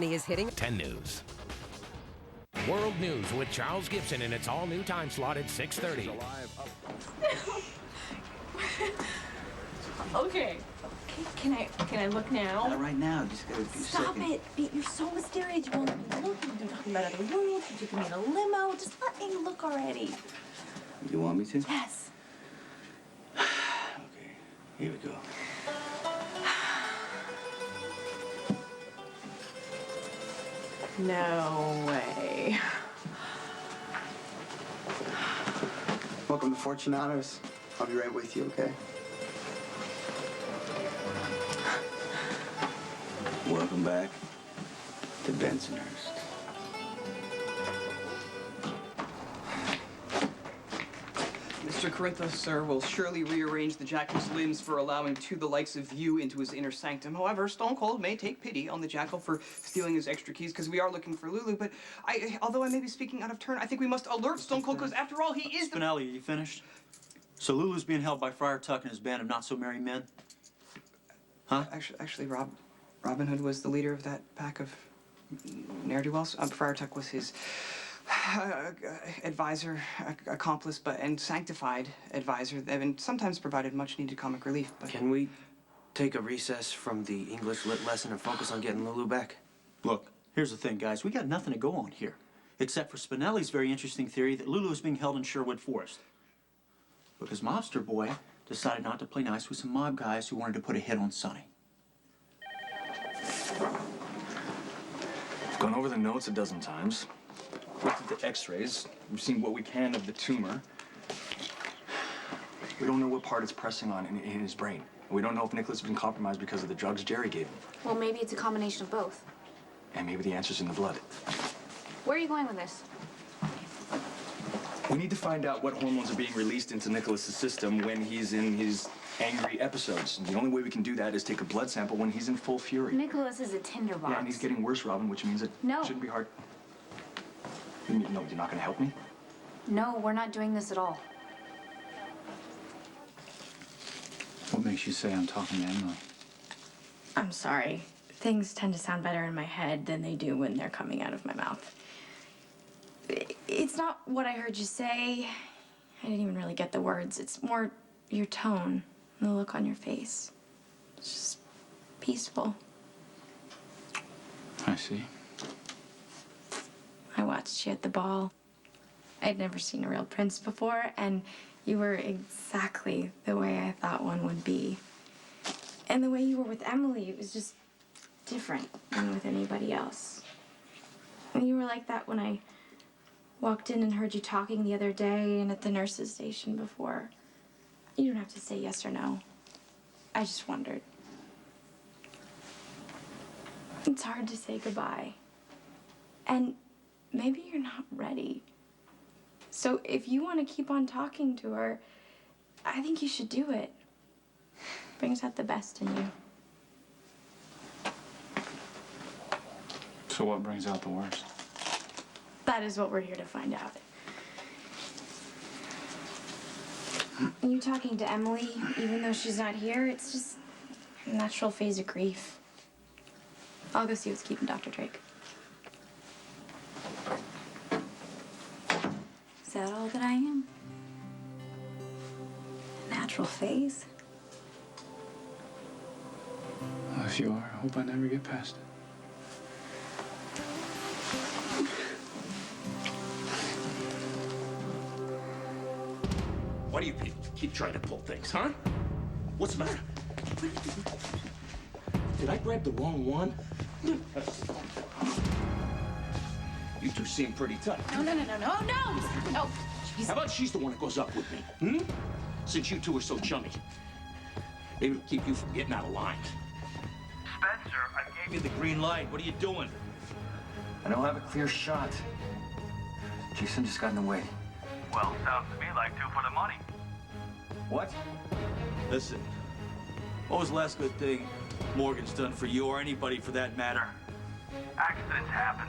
He is hitting 10 News. World News with Charles Gibson in its all-new time slot at 6:30. Okay. Can I look now? Not right now. Just got a few Stop seconds. it. You're so mysterious. You won't let me look. You're talking about other worlds. You're taking me in a limo. Just let me look already. You want me to? Yes. Okay. Here we go. No way. Welcome to Fortunatos. I'll be right with you, okay? Welcome back to Bensonhurst. Mr. Corinthos, sir, will surely rearrange the Jackal's limbs for allowing the likes of you into his inner sanctum. However, Stone Cold may take pity on the Jackal for stealing his extra keys, because we are looking for Lulu. But although I may be speaking out of turn, I think we must alert Stone Cold, because after all, he is the... Spinelli, are you finished? So Lulu's being held by Friar Tuck and his band of not-so-merry men? Huh? Actually, Robin Hood was the leader of that pack of ne'er-do-wells. Friar Tuck was his advisor, accomplice, and sanctified advisor, and sometimes provided much-needed comic relief. But Can we take a recess from the English lit lesson and focus on getting Lulu back? Look, here's the thing, guys. We got nothing to go on here, except for Spinelli's very interesting theory that Lulu is being held in Sherwood Forest. Because Mobster Boy decided not to play nice with some mob guys who wanted to put a hit on Sonny. I've gone over the notes a dozen times. Looked at the x-rays. We've seen what we can of the tumor. We don't know what part it's pressing on in his brain. We don't know if Nicholas has been compromised because of the drugs Jerry gave him. Well, maybe it's a combination of both. And maybe the answer's in the blood. Where are you going with this? We need to find out what hormones are being released into Nicholas's system when he's in his angry episodes. And the only way we can do that is take a blood sample when he's in full fury. Nicholas is a tinderbox. Yeah, and he's getting worse, Robin, which means it No. shouldn't be hard. No, you're not going to help me? No, we're not doing this at all. What makes you say I'm talking to Emily? I'm sorry. Things tend to sound better in my head than they do when they're coming out of my mouth. It's not what I heard you say. I didn't even really get the words. It's more your tone, the look on your face. It's just peaceful. I see. I watched you at the ball. I'd never seen a real prince before, and you were exactly the way I thought one would be. And the way you were with Emily, it was just different than with anybody else. And you were like that when I walked in and heard you talking the other day and at the nurse's station before. You don't have to say yes or no. I just wondered. It's hard to say goodbye. And maybe you're not ready. So if you want to keep on talking to her, I think you should do it. Brings out the best in you. So what brings out the worst? That is what we're here to find out. You talking to Emily, even though she's not here, it's just a natural phase of grief. I'll go see what's keeping Dr. Drake. Is that all that I am? A natural phase? Well, if you are, I hope I never get past it. Why do you keep trying to pull things, huh? What's the matter? Did I grab the wrong one? You two seem pretty tight. No. No. How about she's the one that goes up with me, Since you two are so chummy. Maybe it'll keep you from getting out of line. Spencer, I gave you the green light. What are you doing? I don't have a clear shot. Jason just got in the way. Well, sounds to me like two for the money. What? Listen, what was the last good thing Morgan's done for you or anybody for that matter? Accidents happen.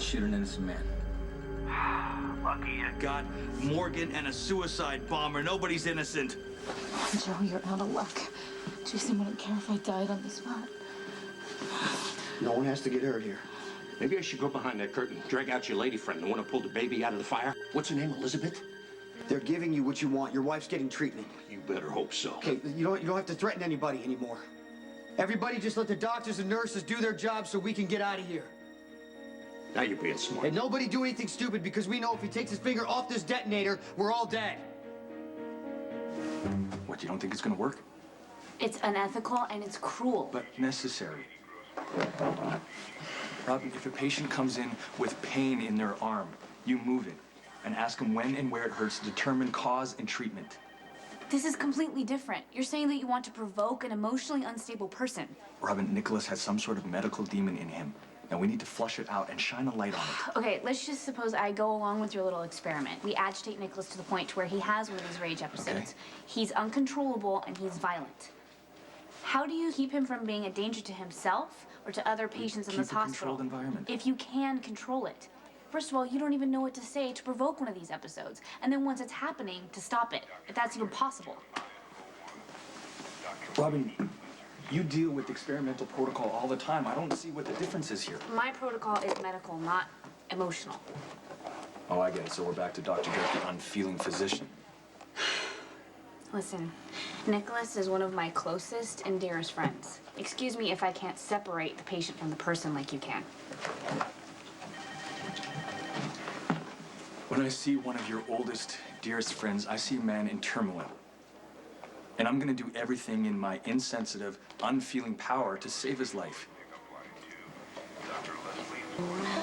can't shoot an innocent man. Lucky you got Morgan and a suicide bomber. Nobody's innocent. Joe, you're out of luck. Jason wouldn't care if I died on the spot. No one has to get hurt here. Maybe I should go behind that curtain, drag out your lady friend, the one who pulled the baby out of the fire. What's her name, Elizabeth? They're giving you what you want. Your wife's getting treatment. You better hope so. Okay, you don't have to threaten anybody anymore. Everybody just let the doctors and nurses do their job so we can get out of here. Now you're being smart. And nobody do anything stupid because we know if he takes his finger off this detonator, we're all dead. What, you don't think it's gonna work? It's unethical and it's cruel. But necessary. Robin, if a patient comes in with pain in their arm, you move it and ask them when and where it hurts to determine cause and treatment. This is completely different. You're saying that you want to provoke an emotionally unstable person. Robin, Nicholas has some sort of medical demon in him. Now we need to flush it out and shine a light on it. Okay, let's just suppose I go along with your little experiment. We agitate Nicholas to the point to where he has one of these rage episodes. Okay. He's uncontrollable and he's violent. How do you keep him from being a danger to himself or to other patients in this Keep a hospital? controlled environment. If you can control it. First of all, you don't even know what to say to provoke one of these episodes. And then once it's happening, to stop it, if that's even possible. Robin, you deal with experimental protocol all the time. I don't see what the difference is here. My protocol is medical, not emotional. Oh, I get it. So we're back to Dr. Dirk, the unfeeling physician. Listen, Nicholas is one of my closest and dearest friends. Excuse me if I can't separate the patient from the person like you can. When I see one of your oldest, dearest friends, I see a man in turmoil. And I'm gonna do everything in my insensitive, unfeeling power to save his life.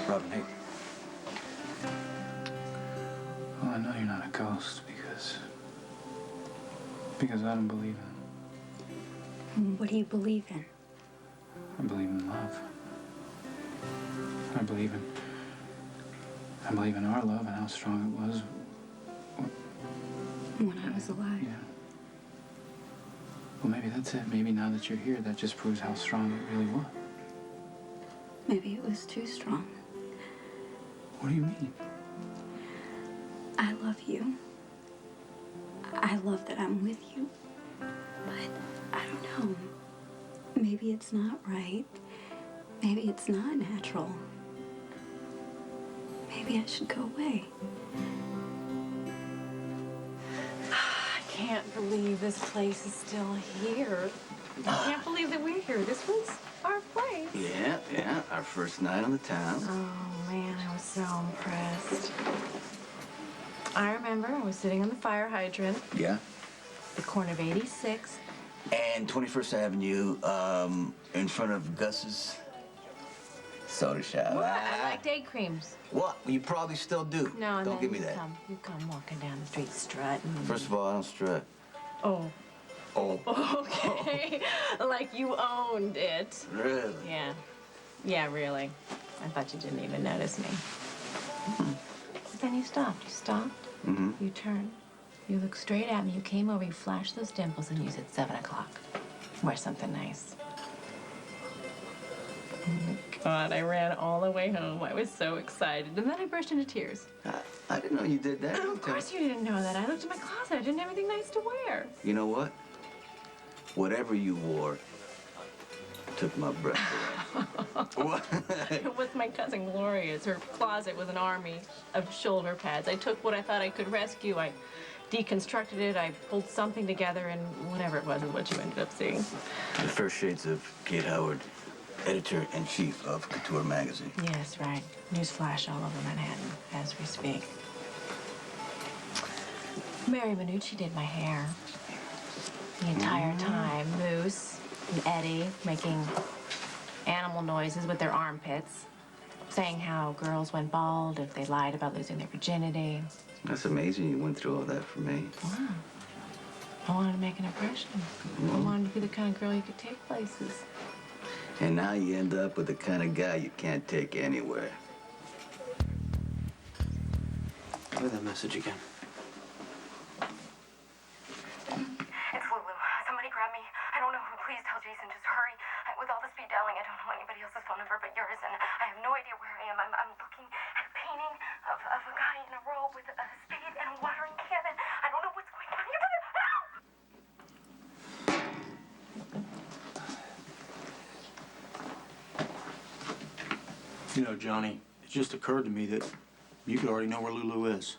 Robin, hey. Well, I know you're not a ghost because I don't believe in. What do you believe in? I believe in love. I believe in our love and how strong it was. When I was alive. Yeah. Well, maybe that's it. Maybe now that you're here, that just proves how strong it really was. Maybe it was too strong. What do you mean? I love you. I love that I'm with you. But I don't know. Maybe it's not right. Maybe it's not natural. Maybe I should go away. I can't believe this place is still here. I can't believe that we're here. This was our place. Yeah, our first night on the town. Oh, man, I was so impressed. I remember I was sitting on the fire hydrant, Yeah. the corner of 86. And 21st Avenue, in front of Gus's soda shop. What? I like day creams. What? Well, you probably still do. No, Don't give me that. You come walking down the street strutting. First of all, I don't strut. Oh, Oh. okay. Like you owned it. Really? Yeah. Yeah, really. I thought you didn't even notice me. But then you stopped. You stopped. Mm-hmm. You turned. You looked straight at me. You came over. You flashed those dimples, and you said 7 o'clock. Wear something nice. Oh my God! I ran all the way home. I was so excited, and then I burst into tears. I didn't know you did that. Of course you didn't know that. I looked in my closet. I didn't have anything nice to wear. You know what? Whatever you wore took my breath away. What? It was my cousin Gloria's. Her closet was an army of shoulder pads. I took what I thought I could rescue. I deconstructed it. I pulled something together, and whatever it was is what you ended up seeing. The first shades of Kate Howard, editor-in-chief of Couture magazine. Yes, right. Newsflash all over Manhattan as we speak. Mary Minucci did my hair. The entire time. Moose and Eddie making animal noises with their armpits, saying how girls went bald if they lied about losing their virginity. That's amazing you went through all that for me. Wow. I wanted to make an impression. I wanted to be the kind of girl you could take places. And now you end up with the kind of guy you can't take anywhere. Play that message again. It's Lulu. Somebody grab me. I don't know who. Please tell Jason. Just hurry. With all the speed dialing, I don't know anybody else's phone number but yours, and I have no idea where I am. I'm looking You know, Johnny, it just occurred to me that you could already know where Lulu is.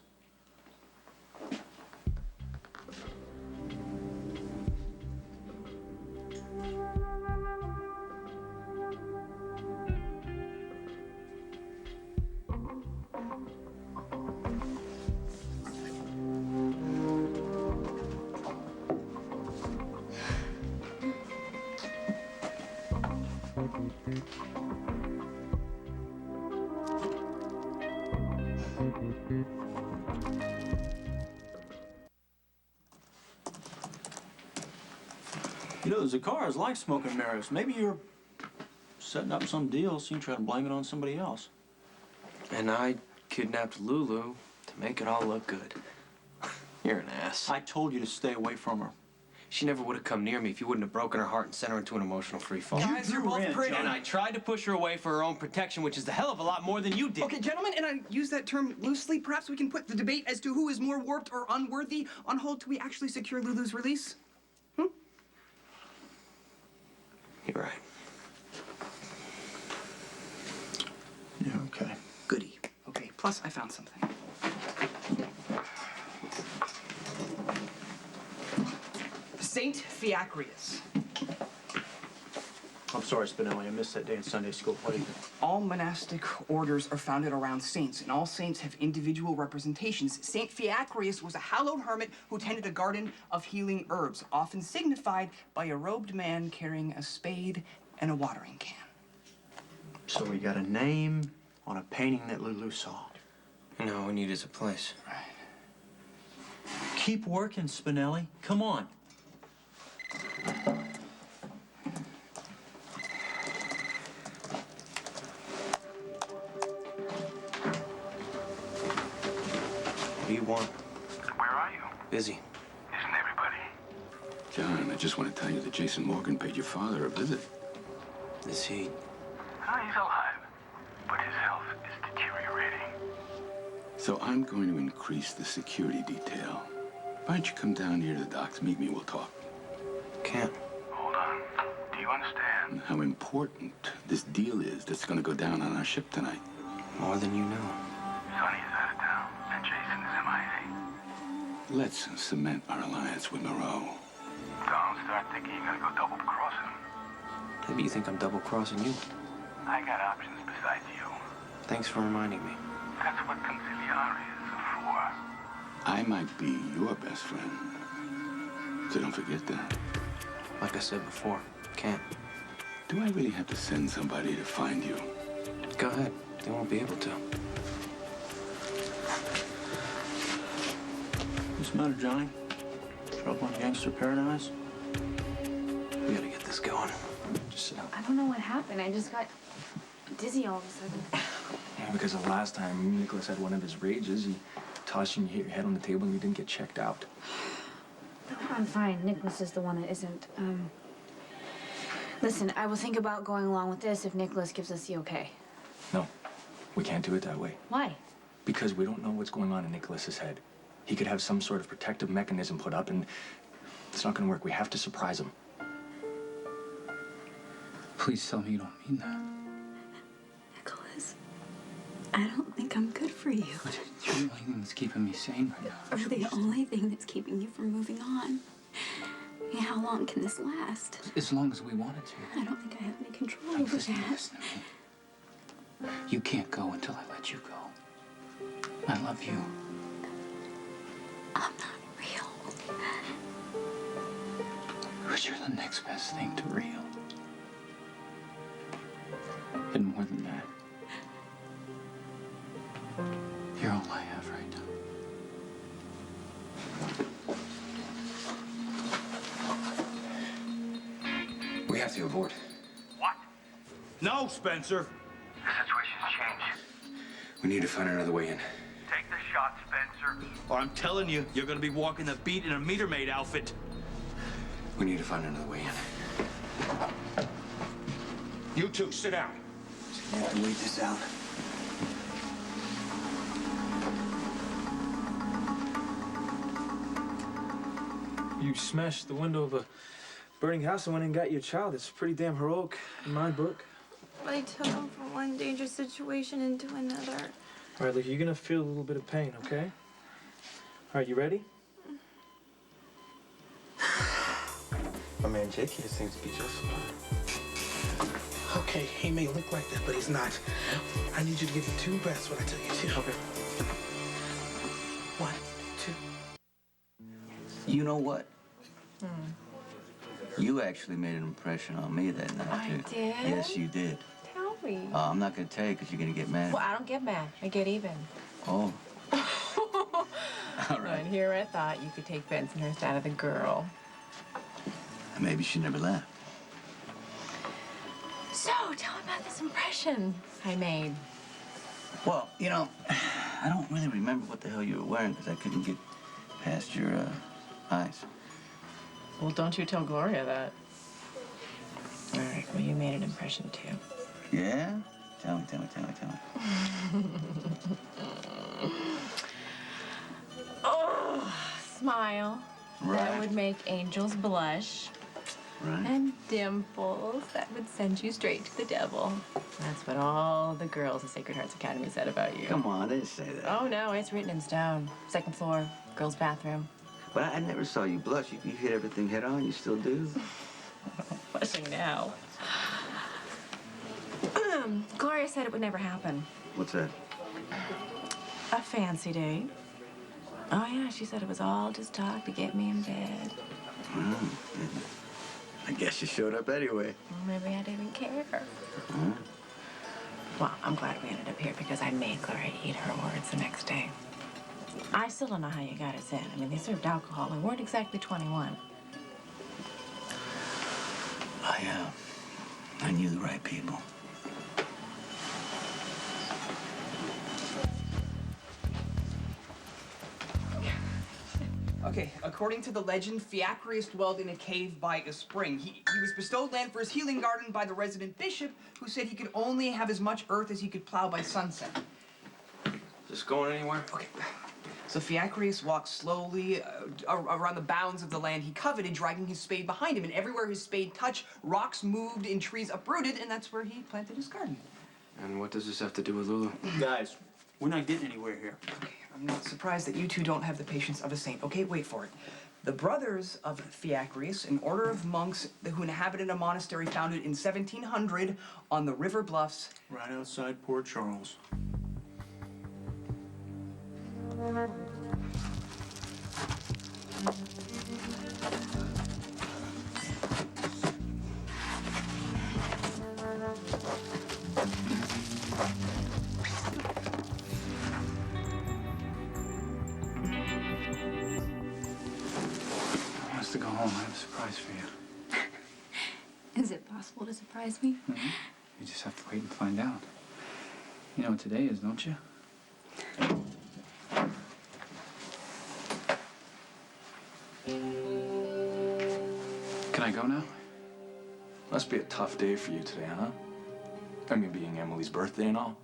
You know, the Zakars like smoking mirrors. Maybe you're setting up some deal so you can try to blame it on somebody else. And I kidnapped Lulu to make it all look good. You're an ass. I told you to stay away from her. She never would have come near me if you wouldn't have broken her heart and sent her into an emotional free fall. Guys, you're both pretty. And I tried to push her away for her own protection, which is a hell of a lot more than you did. Okay, gentlemen, and I use that term loosely. Perhaps we can put the debate as to who is more warped or unworthy on hold till we actually secure Lulu's release. You're right. Yeah, okay. Goody. Okay, plus I found something. Saint Fiacrius. I'm sorry, Spinelli. I missed that day in Sunday school. What do you think? All monastic orders are founded around saints, and all saints have individual representations. Saint Fiacrius was a hallowed hermit who tended a garden of healing herbs, often signified by a robed man carrying a spade and a watering can. So we got a name on a painting that Lulu saw. No, all we need is a place. Right. Keep working, Spinelli. Come on. What do you want? Where are you? Busy. Isn't everybody? John, I just want to tell you that Jason Morgan paid your father a visit. Is he? He's alive, but his health is deteriorating. So I'm going to increase the security detail. Why don't you come down here to the docks, meet me, we'll talk. Can't. Hold on. Do you understand? How important this deal is that's going to go down on our ship tonight. More than you know. Sonny's out of town, and Jason is MIA. Let's cement our alliance with Moreau. Don't start thinking you're gonna go double-cross him. Maybe you think I'm double-crossing you. I got options besides you. Thanks for reminding me. That's what conciliare is for. I might be your best friend. So don't forget that. Like I said before, can't. Do I really have to send somebody to find you? Go ahead. They won't be able to. What's the matter, Johnny? Trouble in gangster paradise? We gotta get this going. Just sit down. I don't know what happened. I just got dizzy all of a sudden. Yeah, because the last time Nicholas had one of his rages, he tossed you and you hit your head on the table and you didn't get checked out. I'm fine. Nicholas is the one that isn't. Listen, I will think about going along with this if Nicholas gives us the okay. No, we can't do it that way. Why? Because we don't know what's going on in Nicholas's head. He could have some sort of protective mechanism put up and it's not gonna work. We have to surprise him. Please tell me you don't mean that. Nicholas, I don't think I'm good for you. But you're the only thing that's keeping me sane right now. Or the only thing that's keeping you from moving on. Yeah, how long can this last? As long as we wanted to. I don't think I have any control Now, over listen that. to me. You can't go until I let you go. I love you. I'm not real. But you're the next best thing to real. And more than that, you're all I have right now. We have to abort. What? No, Spencer. The situation's changed. We need to find another way in. Take the shot, Spencer. Or I'm telling you, you're gonna be walking the beat in a meter maid outfit. We need to find another way in. You two, sit down. We have to wait this out. You smashed the window of a burning house and went and got your child. It's pretty damn heroic in my book. I took him from one dangerous situation into another. All right, look, you're gonna feel a little bit of pain, okay? All right, you ready? My man Jake here seems to be just fine. Okay, he may look like that, but he's not. I need you to give me 2 breaths when I tell you to. Okay. 1, 2. You know what? You actually made an impression on me that night, I too. did? Yes, you did. Tell me. I'm not gonna tell you because you're gonna get mad. Well, I don't get mad. I get even. Oh. All right. And here I thought you could take Bensonhurst out of the girl. Maybe she never left. So, tell me about this impression I made. Well, you know, I don't really remember what the hell you were wearing because I couldn't get past your eyes. Well, don't you tell Gloria that. All right, well, you made an impression, too. Yeah? Tell me. Oh, smile. Right. That would make angels blush. Right. And dimples that would send you straight to the devil. That's what all the girls at Sacred Hearts Academy said about you. Come on, they didn't say that. Oh, no, it's written in stone. 2nd floor, girls' bathroom. But I never saw you blush. You hit everything head on. You still do. Blushing now. Gloria said it would never happen. What's that? A fancy date. Oh, yeah, she said it was all just talk to get me in bed. I guess you showed up anyway. Maybe I didn't care. Well, I'm glad we ended up here because I made Gloria eat her words the next day. I still don't know how you got us in. I mean, they served alcohol. We weren't exactly 21. I knew the right people. Okay, according to the legend, Fiacrius dwelled in a cave by a spring. He was bestowed land for his healing garden by the resident bishop, who said he could only have as much earth as he could plow by sunset. Is this going anywhere? Okay. So Fiacrius walked slowly around the bounds of the land he coveted, dragging his spade behind him. And everywhere his spade touched, rocks moved and trees uprooted, and that's where he planted his garden. And what does this have to do with Lulu? Guys, we're not getting anywhere here. Okay, I'm not surprised that you two don't have the patience of a saint. Okay, wait for it. The brothers of Fiacrius, an order of monks who inhabited a monastery founded in 1700 on the river bluffs. Right outside Port Charles. Wants to go home. I have a surprise for you. Is it possible to surprise me? You just have to wait and find out. You know what today is, don't you? Can I go now? Must be a tough day for you today, huh? I mean, being Emily's birthday and all.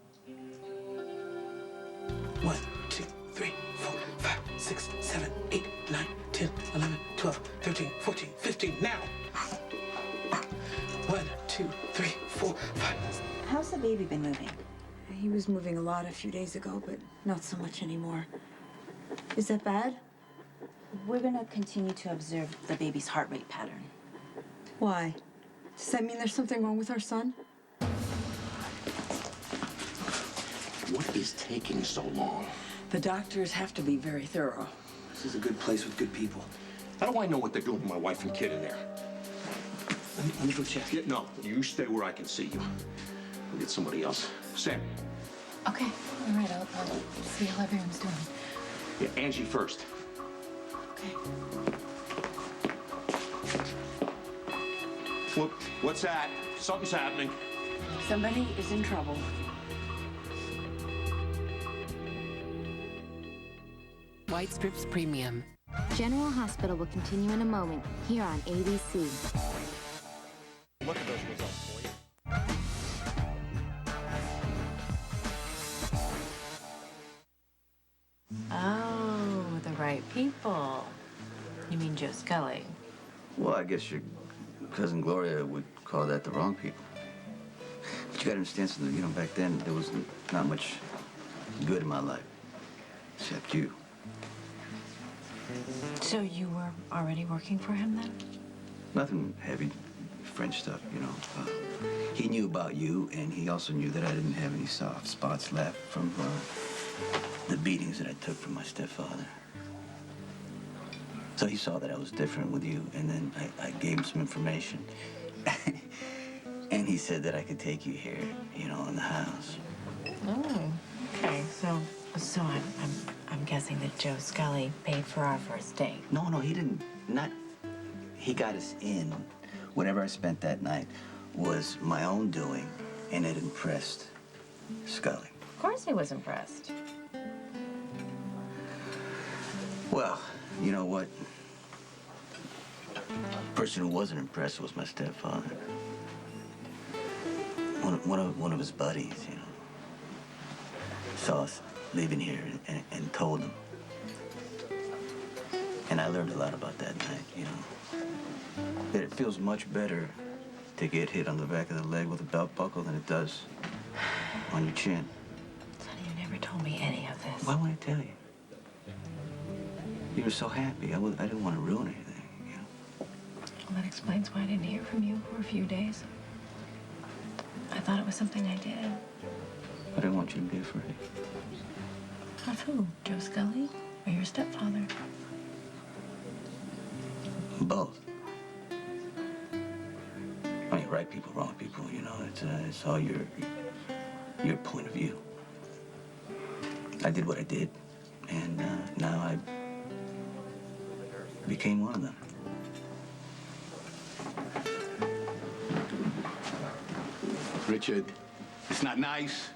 1, 2, 3, 4, 5, 6, 7, 8, 9, 10, 11, 12, 13, 14, 15, now! 1, 2, 3, 4, 5. How's the baby been moving? He was moving a lot a few days ago, but not so much anymore. Is that bad? We're gonna continue to observe the baby's heart rate pattern. Why? Does that mean there's something wrong with our son? What is taking so long? The doctors have to be very thorough. This is a good place with good people. How do I know what they're doing with my wife and kid in there? Let me go check. Yeah, no, you stay where I can see you. We'll get somebody else. Sam. Okay, all right, I'll see how everyone's doing. Yeah, Angie first. What's that? Something's happening. Somebody is in trouble. White Strips Premium. General Hospital will continue in a moment here on ABC. Look at those results for you. Oh, the right people. You mean Joe Scully? Well, I guess your cousin Gloria would call that the wrong people. But you gotta understand something, you know, back then there was not much good in my life, except you. So you were already working for him then? Nothing heavy French stuff, you know. He knew about you, and he also knew that I didn't have any soft spots left from the beatings that I took from my stepfather. So he saw that I was different with you, and then I gave him some information. And he said that I could take you here, you know, in the house. Oh, okay. So I'm guessing that Joe Scully paid for our first date. No, he didn't. He got us in. Whatever I spent that night was my own doing, and it impressed Scully. Of course he was impressed. Well, you know what? The person who wasn't impressed was my stepfather. One of his buddies, you know, saw us leaving here and told him. And I learned a lot about that night, you know. That it feels much better to get hit on the back of the leg with a belt buckle than it does on your chin. Sonny, you never told me any of this. Why would I tell you? You were so happy. I didn't want to ruin anything, you know. Well, that explains why I didn't hear from you for a few days. I thought it was something I did. I didn't want you to be afraid. Of who? Joe Scully or your stepfather? Both. I mean, right people, wrong people, you know. It's all your point of view. I did what I did, and now I became one of them. Richard, it's not nice.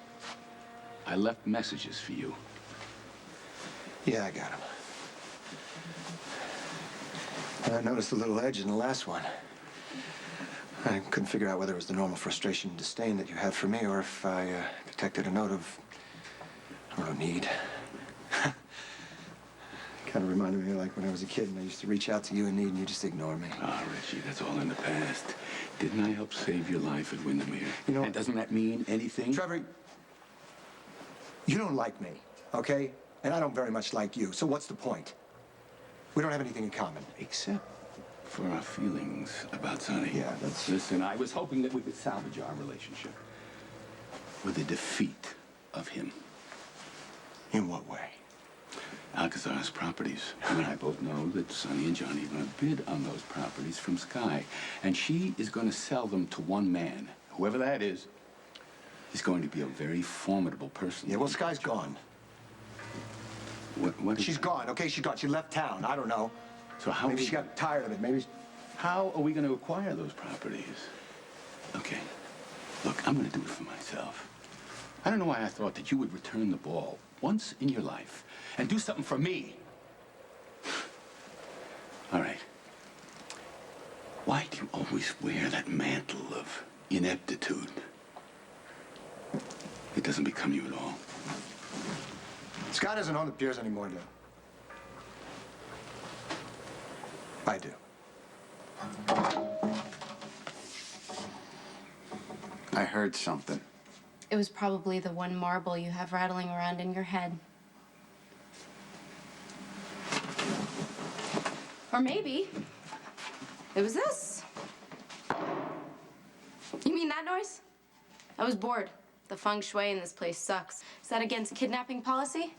I left messages for you. Yeah, I got him. I noticed a little edge in the last one. I couldn't figure out whether it was the normal frustration and disdain that you have for me, or if I detected a note of, I don't know, need. Kind of reminded me of like when I was a kid and I used to reach out to you in need and you just ignore me. Ah, Richie, that's all in the past. Didn't I help save your life at Windermere? You know, and doesn't that mean anything? Trevor, you don't like me, okay? And I don't very much like you, so what's the point? We don't have anything in common. Except for our feelings about Sonny. Yeah, that's... Listen, I was hoping that we could salvage our relationship with the defeat of him. In what way? Alcazar's properties. You and I both know that Sonny and Johnny are going to bid on those properties from Sky. And she is going to sell them to one man. Whoever that is going to be a very formidable person. Yeah, well, Sky's gone. What She's gone, okay? She's gone. She left town. I don't know. So how... Maybe she got tired of it. Maybe... How are we going to acquire those properties? Okay. Look, I'm going to do it for myself. I don't know why I thought that you would return the ball once in your life and do something for me. All right. Why do you always wear that mantle of ineptitude? It doesn't become you at all. Scott doesn't own the piers anymore, Dale. I do. I heard something. It was probably the one marble you have rattling around in your head. Or maybe it was this. You mean that noise? I was bored. The feng shui in this place sucks. Is that against kidnapping policy?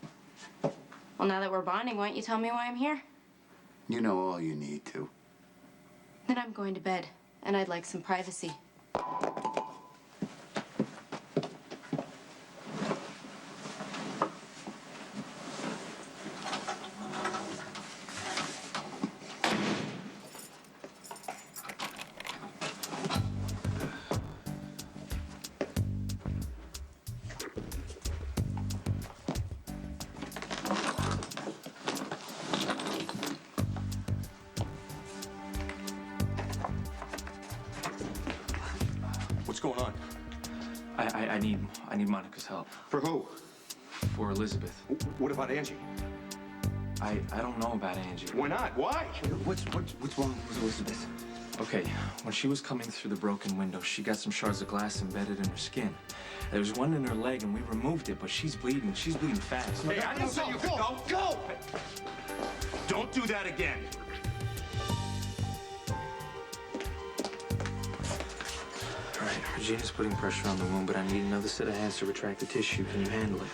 Well, now that we're bonding, why don't you tell me why I'm here? You know all you need to. Then I'm going to bed, and I'd like some privacy. What's going on? I need Monica's help. For who? For Elizabeth. What about Angie? I don't know about Angie. Why not? Why? What's wrong with Elizabeth? Okay, when she was coming through the broken window, she got some shards of glass embedded in her skin. There was one in her leg, and we removed it, but she's bleeding. She's bleeding fast. Hey, I didn't say you could go. Go! Don't do that again. All right, Regina's putting pressure on the wound, but I need another set of hands to retract the tissue. Can you handle it?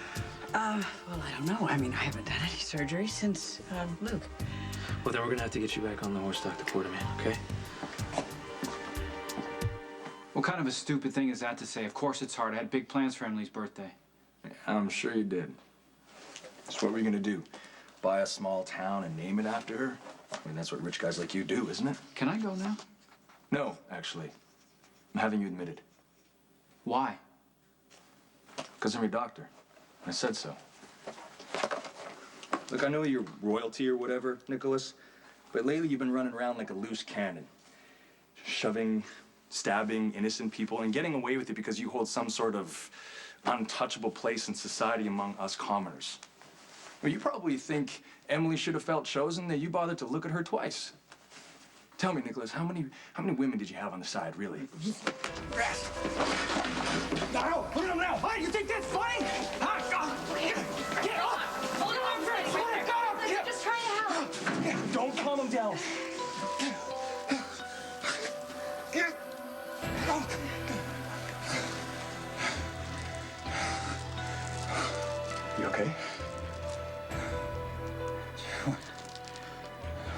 Well, I don't know. I mean, I haven't done any surgery since, Luke. Well, then we're gonna have to get you back on the horse, Dr. Quarterman, okay? What kind of a stupid thing is that to say? Of course it's hard. I had big plans for Emily's birthday. I'm sure you did. So what were you gonna do? Buy a small town and name it after her? I mean, that's what rich guys like you do, isn't it? Can I go now? No, actually. I'm having you admitted. Why? Because I'm your doctor. I said so. Look, I know you're royalty or whatever, Nicholas, but lately you've been running around like a loose cannon. Shoving, stabbing innocent people and getting away with it because you hold some sort of untouchable place in society among us commoners. Well, you probably think Emily should have felt chosen that you bothered to look at her twice. Tell me, Nicholas, how many women did you have on the side, really? No, look at him now. Hey, you think that's funny? Get off! Hold on, Freddie. We're just trying to help. Don't calm him down. You okay?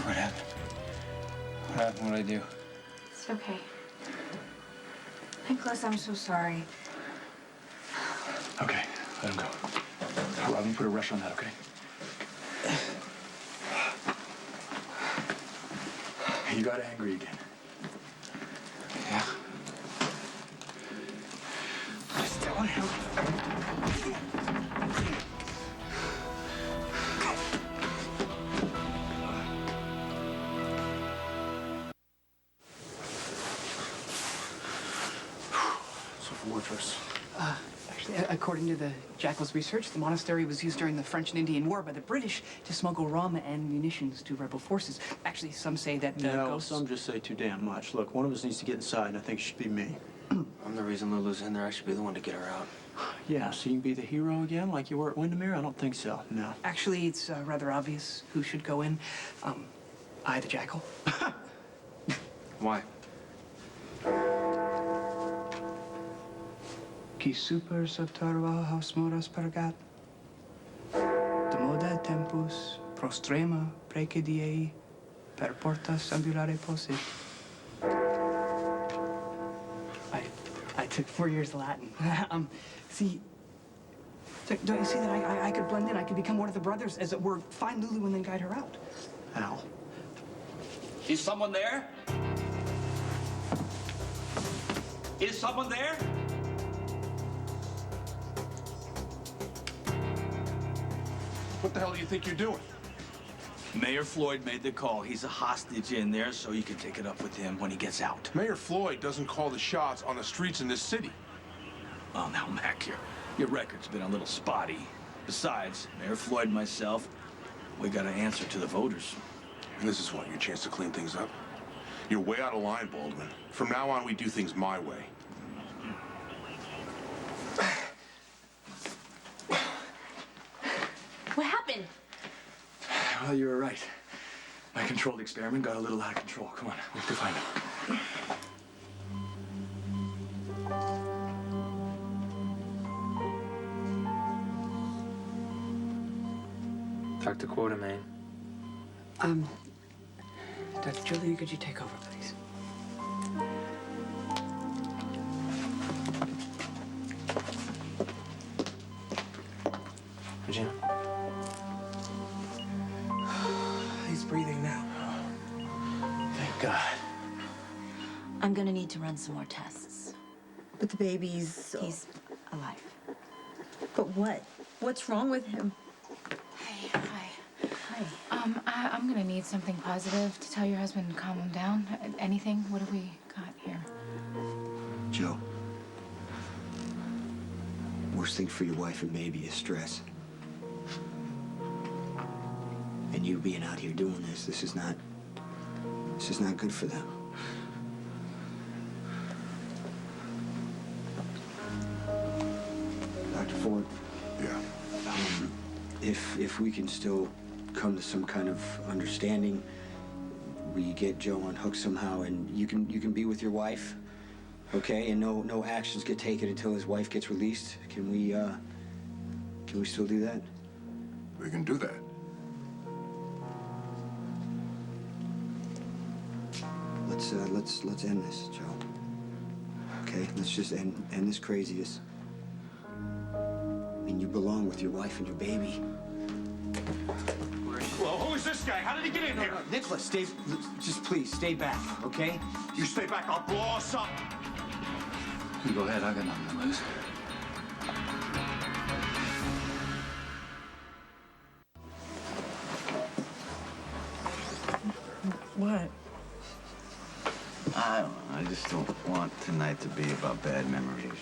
What happened? What happened? What'd I do? It's okay. Nicholas, I'm so sorry. Okay, let him go. Robin, put a rush on that, okay? You got angry again. Yeah. Just don't help. Fortress. Actually, according to the Jackal's research, the monastery was used during the French and Indian War by the British to smuggle rum and munitions to rebel forces. Actually, some say that No, ghosts... some just say too damn much. Look, one of us needs to get inside, and I think it should be me. I'm the reason Lulu's in there. I should be the one to get her out. Yeah, so you can be the hero again like you were at Windermere? I don't think so, no. Actually, it's rather obvious who should go in. I, the Jackal. Why? Qui super subterva haus moras pergat. Demoda tempus prostrema precediei per portas ambulare possit. I took 4 years Latin. See, don't you see that I could blend in? I could become one of the brothers, as it were, find Lulu and then guide her out. Al. Is someone there? Is someone there? What the hell do you think you're doing? Mayor Floyd made the call. He's a hostage in there, so you can take it up with him when he gets out. Mayor Floyd doesn't call the shots on the streets in this city. Oh, now, Mac, your record's been a little spotty. Besides, Mayor Floyd and myself, we got to answer to the voters. And this is what, your chance to clean things up? You're way out of line, Baldwin. From now on, we do things my way. What happened? Well, you were right. My controlled experiment got a little out of control. Come on, we have to find him. Dr. Quartermain. Dr. Julia, could you take over, please? Regina? He's breathing now. Thank God. I'm gonna need to run some more tests. But the baby's... He's alive. But what? What's wrong with him? Hi. I'm gonna need something positive to tell your husband to calm him down. Anything? What have we got here? Joe, worst thing for your wife and baby is stress. And you being out here doing this is not good for them. if we can still come to some kind of understanding, we get Joe unhooked somehow, and you can be with your wife, okay? And no actions get taken until his wife gets released. Can we still do that? We can do that. Let's end this, Joe. Okay, let's just end this craziness. I mean, you belong with your wife and your baby. Well, who is this guy? How did he get in here? Nicholas, just please, stay back, okay? You stay back, I'll blow us up. You go ahead, I got nothing to lose. What? I don't know. I just don't want tonight to be about bad memories.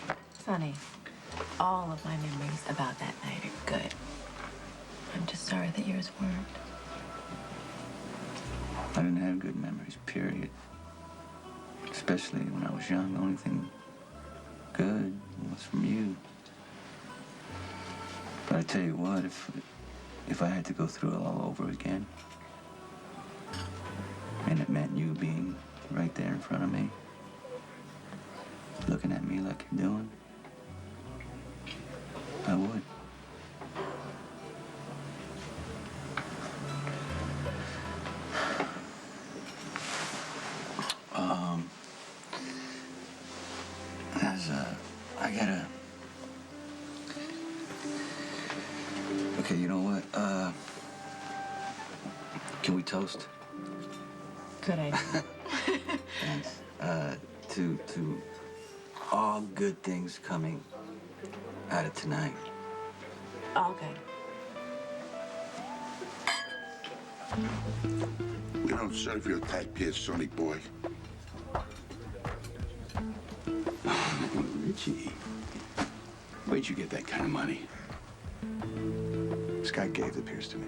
Sonny, all of my memories about that night are good. I'm just sorry that yours weren't. I didn't have good memories, period. Especially when I was young. The only thing good was from you. But I tell you what, if I had to go through it all over again, and it meant you being right there in front of me, looking at me like you're doing, I would. I gotta... Okay, you know what? Can we toast? Good idea. Thanks. To all good things coming out of tonight. All good. We don't serve your type here, sonny boy. Richie, where'd you get that kind of money? This guy gave the Pierce to me.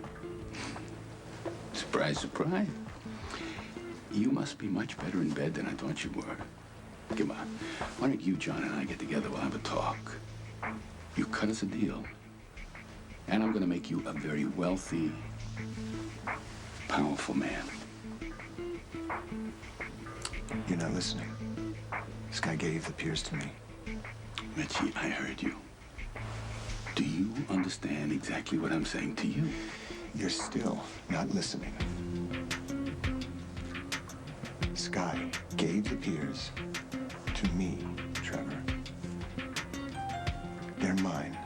Surprise, surprise. You must be much better in bed than I thought you were. Come on. Why don't you, John, and I get together? We'll have a talk. You cut us a deal. And I'm gonna make you a very wealthy, powerful man. You're not listening. This guy gave the Pierce to me. Richie, I heard you. Do you understand exactly what I'm saying to you? You're still not listening. Sky gave the Pierce to me, Trevor. They're mine,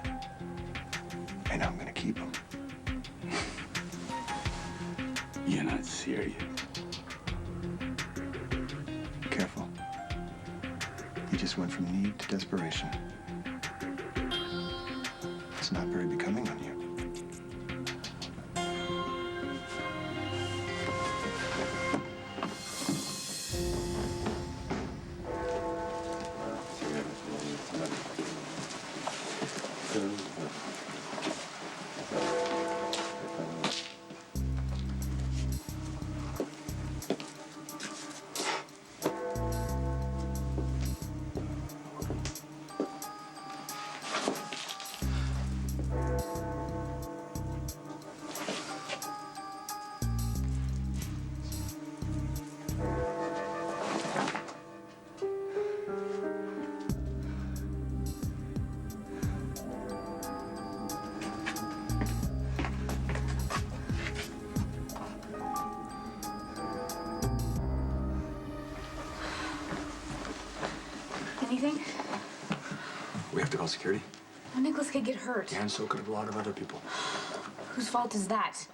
and I'm gonna keep them. You're not serious. Careful. You just went from need to desperation. It's not very becoming on you. Anything? We have to call security. Well, Nicholas could get hurt. And so could a lot of other people. Whose fault is that?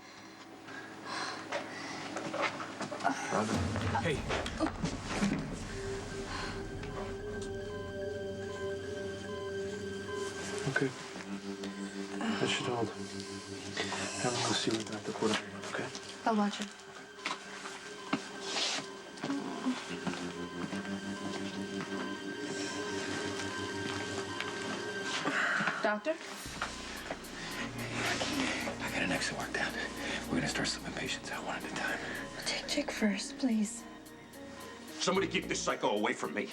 Hey. Okay. That should hold. Have him go see what Dr. Porter did, okay? I'll watch it. Doctor? I got an exit worked out. We're gonna start slipping patients out one at a time. Take Chick first, please. Somebody keep this psycho away from me.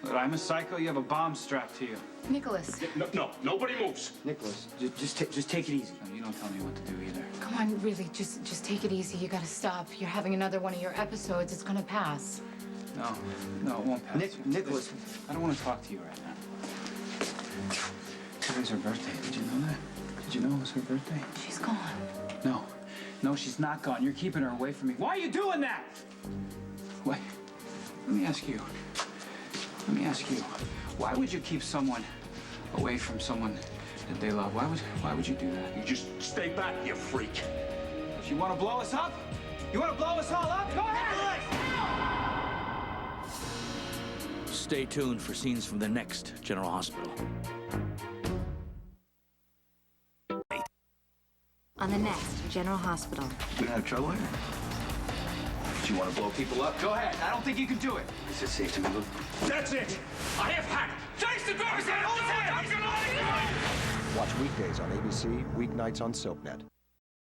But I'm a psycho. You have a bomb strapped to you. Nicholas. No, nobody moves. Nicholas, just take it easy. No, you don't tell me what to do either. Come on, really, just take it easy. You gotta stop. You're having another one of your episodes. It's gonna pass. No, it won't pass. Nicholas. I don't want to talk to you right now. Today's her birthday. Did you know that? Did you know it was her birthday? She's gone. No, she's not gone. You're keeping her away from me. Why are you doing that? Wait, let me ask you. Why would you keep someone away from someone that they love? Why would you do that? You just stay back, you freak. If you want to blow us up? You want to blow us all up? Go ahead! Stay tuned for scenes from the next General Hospital. On the next General Hospital. You gonna have trouble here? Do you want to blow people up? Go ahead. I don't think you can do it. Is it safe to move? That's it. I have had it. Jason Barnes, Watch weekdays on ABC, weeknights on SoapNet.